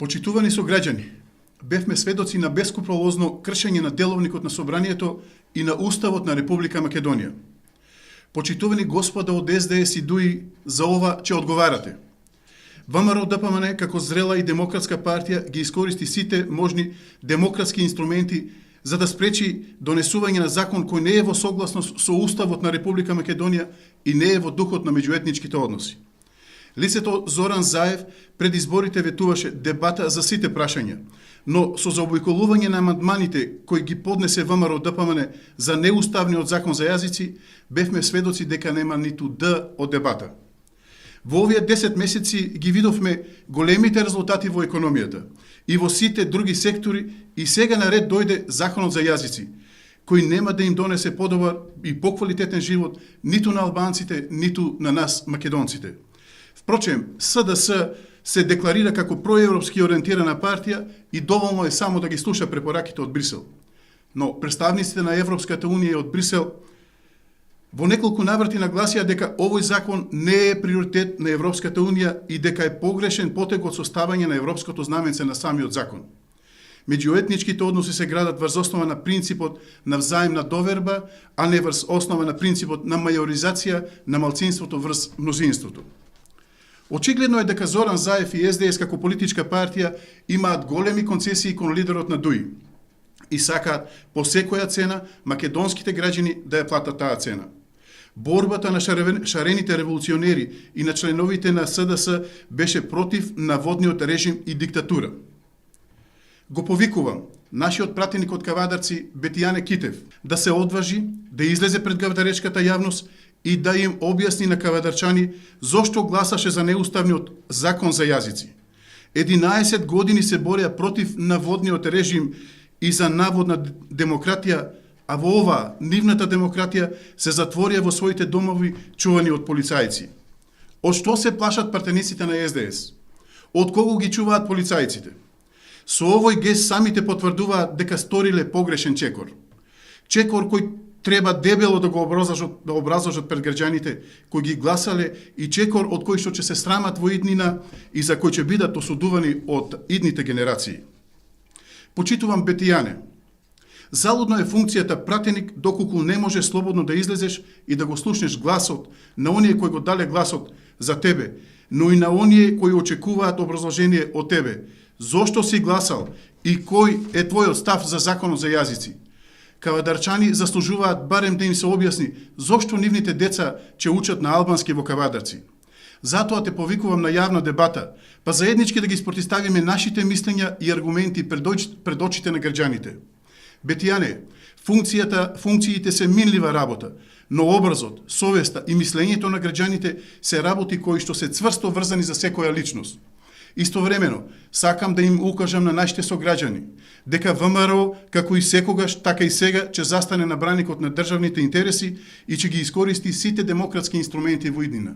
Почитувани сограѓани, бевме сведоци на бескрупулозно кршење на деловникот на Собранието и на Уставот на Република Македонија. Почитувани господа од СДС и ДУИ, за ова ќе одговарате. ВМРО ДПМН како зрела и демократска партија ги искористи сите можни демократски инструменти за да спречи донесување на закон кој не е во согласност со Уставот на Република Македонија и не е во духот на меѓуетничките односи. Лицето Зоран Заев пред изборите ветуваше дебата за сите прашања, но со заобиколување на амандманите кои ги поднесе ВМРО ДПМН за неуставниот закон за јазици, бевме сведоци дека нема ниту Д од дебата. Во овие 10 месеци ги видовме големите резултати во економијата и во сите други сектори и сега на ред дојде законот за јазици, кој нема да им донесе подобар и поквалитетен живот ниту на албанците, ниту на нас македонците. Впрочем, СДС се декларира како проевропски ориентирана партија и доволно е само да ги слуша препораките од Брисел. Но представниците на Европската Унија и од Брисел во неколку наврати нагласија дека овој закон не е приоритет на Европската Унија и дека е погрешен потек од составање на европското знаменце на самиот закон. Меѓуетничките односи се градат врз основа на принципот на взаимна доверба, а не врз основа на принципот на мајоризација на малцинството врз мнозинството. Очигледно е дека Зоран Заев и СДС како политичка партија имаат големи концесии кон лидерот на ДУИ и сакаат по секоја цена македонските граѓани да ја платат таа цена. Борбата на шарените револуционери и на членовите на СДС беше против наводниот режим и диктатура. Го повикувам нашиот пратеник од Кавадарци Бетијане Китев да се одважи, да излезе пред кавадаречката јавност и да им објасни на кавадарчани зошто гласаше за неуставниот закон за јазици. 11 години се борија против наводниот режим и за наводна демократија, а во ова нивната демократија се затворија во своите домови чувани од полицајци. Од што се плашат пратениците на СДС? Од кого ги чуваат полицајците? Со овој гест самите потврдуваат дека сториле погрешен чекор. Чекор кој треба дебело да го образложат пред граѓаните кои ги гласале и чекор од кој што ќе се срамат во иднина и за кој ќе бидат осудувани од идните генерации. Почитувам Бетијане. Залудно е функцијата пратеник доколку не може слободно да излезеш и да го слушнеш гласот на оние кои го дале гласот за тебе, но и на оние кои очекуваат образложение од тебе. Зошто си гласал и кој е твојот став за законот за јазици? Кавадарчани заслужуваат барем да им се објасни зошто нивните деца ќе учат на албански во Кавадарци. Затоа те повикувам на јавна дебата, па заеднички да ги спротиставиме нашите мислења и аргументи пред очите на граѓаните. Бетијане, функциите се минлива работа, но образот, совеста и мислењето на граѓаните се работи кои што се цврсто врзани за секоја личност. Истовремено, сакам да им укажам на нашите сограѓани дека ВМРО, како и секогаш, така и сега, ќе застане на браникот на државните интереси и ќе ги искористи сите демократски инструменти во иднина.